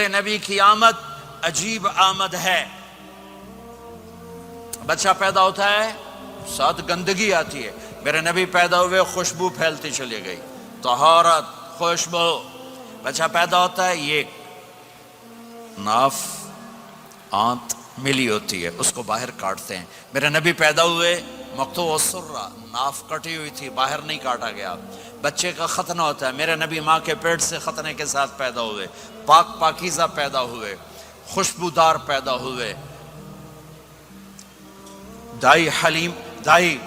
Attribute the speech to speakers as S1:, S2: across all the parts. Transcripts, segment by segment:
S1: نبی کی آمد عجیب آمد ہے. بچہ پیدا ہوتا ہے ساتھ گندگی آتی ہے. میرے نبی پیدا ہوئے خوشبو پھیلتی چلی گئی, طہارت, خوشبو. بچہ پیدا ہوتا ہے یہ ناف آنت ملی ہوتی ہے, اس کو باہر کاٹتے ہیں. میرے نبی پیدا ہوئے مقطوع السرہ, ناف کٹی ہوئی تھی, باہر نہیں کاٹا گیا. بچے کا ختنہ ہوتا ہے. میرے نبی ماں کے پیٹ سے ختنے کے ساتھ پیدا ہوئے, پاک پاکیزہ پیدا ہوئے, خوشبودار پیدا ہوئے. دائی حلیم, دائی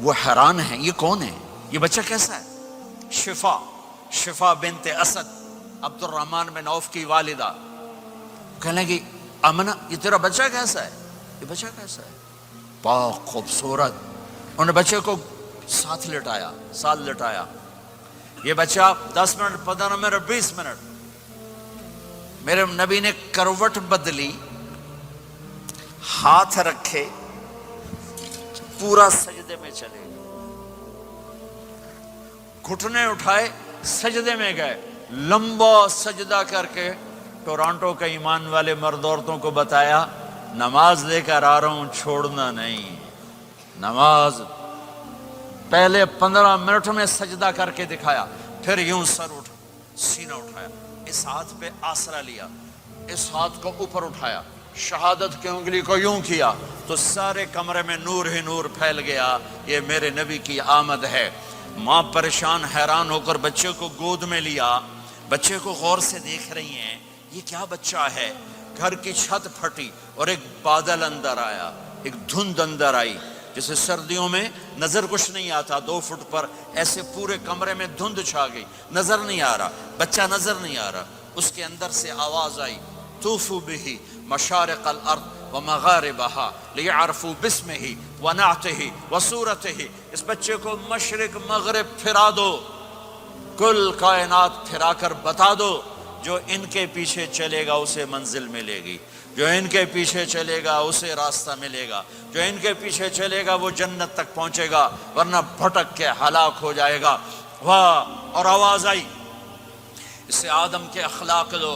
S1: وہ حیران ہیں یہ کون ہے, یہ بچہ کیسا ہے. شفا بنت اسد, عبد الرحمن بن عوف کی والدہ, کہنے لگی امنہ یہ تیرا بچہ کیسا ہے, یہ بچہ کیسا ہے, پاک خوبصورت. انہوں نے بچے کو ساتھ لٹایا. یہ بچہ 10 منٹ, 15 منٹ, 20 منٹ. میرے نبی نے کروٹ بدلی, ہاتھ رکھے, پورا سجدے میں چلے, گھٹنے اٹھائے, سجدے میں گئے. لمبا سجدہ کر کے ٹورانٹو کے ایمان والے مرد عورتوں کو بتایا نماز لے کر آ رہا ہوں, چھوڑنا نہیں. نماز پہلے 15 منٹ میں سجدہ کر کے دکھایا, پھر یوں سینہ اٹھایا, اس ہاتھ پہ آسرا لیا, اس ہاتھ کو اوپر اٹھایا, شہادت کی انگلی کو یوں کیا تو سارے کمرے میں نور ہی نور پھیل گیا. یہ میرے نبی کی آمد ہے. ماں پریشان حیران ہو کر بچے کو گود میں لیا, بچے کو غور سے دیکھ رہی ہیں یہ کیا بچہ ہے. گھر کی چھت پھٹی اور ایک بادل اندر آیا, ایک دھند اندر آئی. جیسے سردیوں میں نظر کچھ نہیں آتا 2 فٹ پر, ایسے پورے کمرے میں دھند چھا گئی, نظر نہیں آ رہا, بچہ نظر نہیں آ رہا. اس کے اندر سے آواز آئی طوفوا به مشارق الارض ومغاربها لیعرفوا باسمه ونعته وصورته. اس بچے کو مشرق مغرب پھرا دو, کل کائنات پھرا کر بتا دو. جو ان کے پیچھے چلے گا اسے منزل ملے گی, جو ان کے پیچھے چلے گا اسے راستہ ملے گا, جو ان کے پیچھے چلے گا وہ جنت تک پہنچے گا, ورنہ بھٹک کے ہلاک ہو جائے گا. واہ. اور آواز آئی اسے آدم کے اخلاق دو,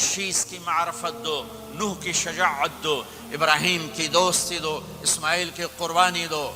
S1: شیس کی معرفت دو, نوح کی شجاعت دو, ابراہیم کی دوستی دو, اسماعیل کی قربانی دو,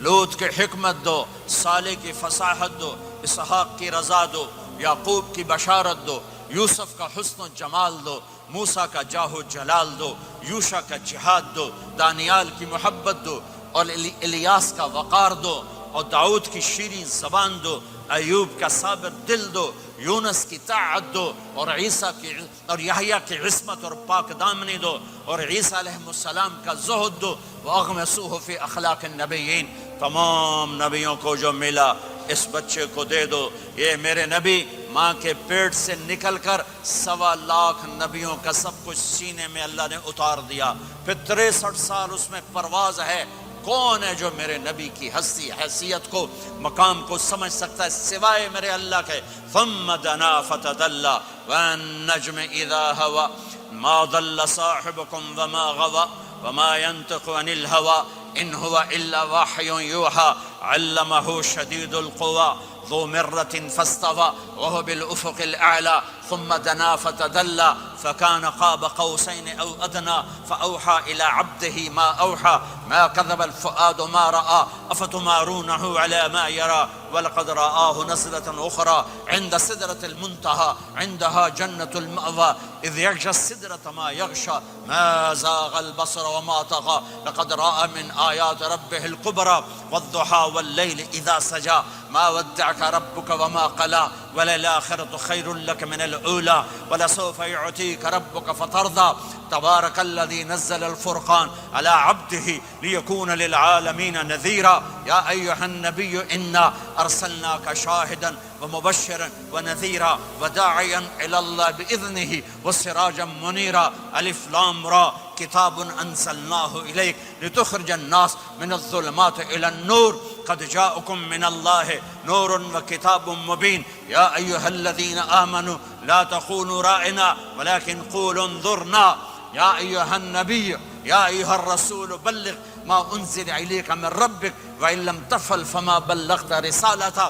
S1: لوط کی حکمت دو, صالح کی فصاحت دو, اسحاق کی رضا دو, یعقوب کی بشارت دو, یوسف کا حسن و جمال دو, موسیٰ کا جاہ و جلال دو, یوشع کا جہاد دو, دانیال کی محبت دو, اور الیاس کا وقار دو, اور داؤد کی شیریں زبان دو, ایوب کا صابر دل دو, یونس کی طاعت دو, اور عیسیٰ کی اور یحییٰ کی عصمت اور پاک دامنی دو, اور عیسیٰ علیہ السلام کا زہد دو. وَأَغْمِسُوهُ فِي أَخْلَاقِ النَّبِيِّينَ. تمام نبیوں کو جو ملا اس بچے کو دے دو. یہ میرے نبی ماں کے پیٹ سے نکل کر 1.25 لاکھ نبیوں کا سب کچھ سینے میں اللہ نے اتار دیا. پھر 63 سال اس میں پرواز ہے. کون ہے جو میرے نبی کی ہستی حیثیت کو مقام کو سمجھ سکتا ہے سوائے میرے اللہ کے. ثم دنا فتدلى والنجم اذا هوى ما ضل صاحبكم وما غوى وما ينطق عن الهوى ان هو الا وحي يوحى علمه شديد القوى ذو مرة فاستوى وهو بالأفق الأعلى ثم دنا فتدلى فكان قاب قوسين أو أدنى فأوحى إلى عبده ما أوحى ما كذب الفؤاد ما رأى أفتمارونه على ما يرى ولقد رآه نزلة أخرى عند سدرة المنتهى عندها جنة المأوى إذ يغشى السدرة ما يغشى ما زاغ البصر وما طغى لقد رأى من آيات ربه الكبرى والضحى والليل إذا سجى ما ودعك ربك وما قلى وللآخرة خير لك من الأولى ولسوف يعطيك ربك فترضى تبارك الذي نزل الفرقان على عبده ليكون للعالمين نذيرا يا أيها النبي إنا أرسلناك شاهدا ومبشرا ونذيرا وداعيا إلى الله بإذنه وسراجا منيرا ألف لام را كتاب أنزلناه إليك لتخرج الناس من الظلمات إلى النور قد جاءكم من الله نور وكتاب مبين يا أيها الذين آمنوا لا تخونوا رائنا ولكن قولوا انظرنا يا أيها النبي يا أيها الرسول بلغ ما أنزل إليك من ربك وإن لم تفعل فما بلغت رسالته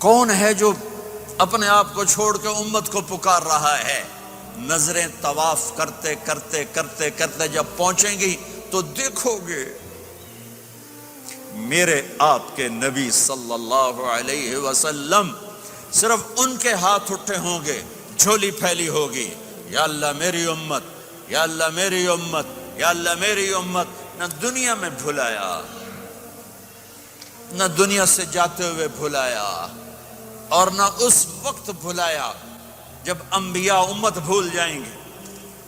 S1: کون ہے جو اپنے آپ کو چھوڑ کے امت کو پکار رہا ہے؟ نظریں طواف کرتے کرتے کرتے کرتے جب پہنچیں گی تو دیکھو گے میرے آپ کے نبی صلی اللہ علیہ وسلم، صرف ان کے ہاتھ اٹھے ہوں گے، جھولی پھیلی ہوگی، یا اللہ میری امت، یا اللہ میری امت، یا اللہ میری امت۔ نہ دنیا میں بھلایا، نہ دنیا سے جاتے ہوئے بھلایا، اور نہ اس وقت بھلایا جب انبیاء امت بھول جائیں گے،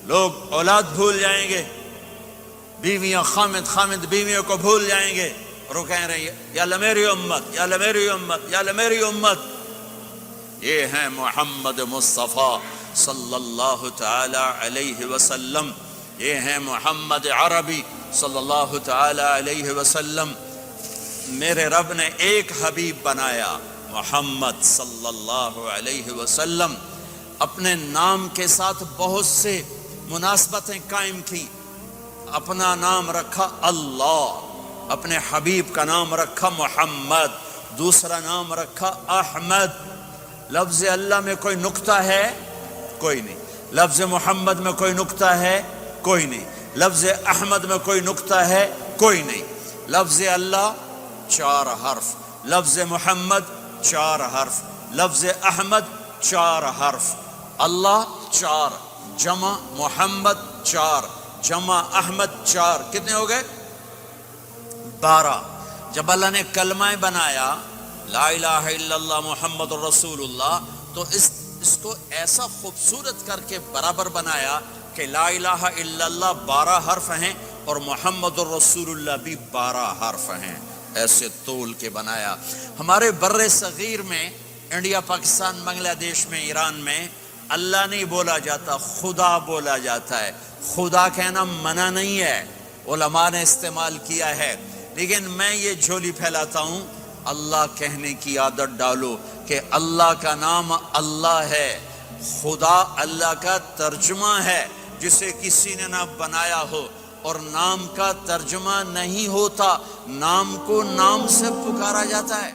S1: لوگ اولاد بھول جائیں گے، بیویاں خامد بیویوں کو بھول جائیں گے، اور وہ کہہ رہے ہیں یا اللہ میری امت، یا اللہ میری امت، یا اللہ میری امت۔ یہ ہیں محمد مصطفیٰ صلی اللہ تعالی علیہ وسلم، یہ ہیں محمد عربی صلی اللہ تعالی علیہ وسلم۔ میرے رب نے ایک حبیب بنایا، محمد صلی اللہ علیہ وسلم۔ اپنے نام کے ساتھ بہت سے مناسبتیں قائم کی، اپنا نام رکھا اللہ، اپنے حبیب کا نام رکھا محمد، دوسرا نام رکھا احمد۔ لفظ اللہ میں کوئی نکتہ ہے؟ کوئی نہیں۔ لفظ محمد میں کوئی نکتہ ہے؟ کوئی نہیں۔ لفظ احمد میں کوئی نکتہ ہے؟ کوئی نہیں۔ لفظ اللہ 4 حرف، لفظ محمد 4 حرف، لفظ احمد 4 حرف۔ اللہ 4 جمع محمد 4 جمع احمد 4، کتنے ہو گئے؟ 12۔ جب اللہ نے کلمہ بنایا لا الہ الا اللہ محمد الرسول اللہ، تو اس کو ایسا خوبصورت کر کے برابر بنایا کہ لا الہ الا اللہ 12 حرف ہیں اور محمد الرسول اللہ بھی 12 حرف ہیں، ایسے تول کے بنایا۔ ہمارے بر صغیر میں، انڈیا، پاکستان، بنگلہ دیش میں، ایران میں اللہ نہیں بولا جاتا، خدا بولا جاتا ہے۔ خدا کہنا منع نہیں ہے، علماء نے استعمال کیا ہے، لیکن میں یہ جھولی پھیلاتا ہوں، اللہ کہنے کی عادت ڈالو کہ اللہ کا نام اللہ ہے، خدا اللہ کا ترجمہ ہے جسے کسی نے نہ بنایا ہو، اور نام کا ترجمہ نہیں ہوتا، نام کو نام سے پکارا جاتا ہے۔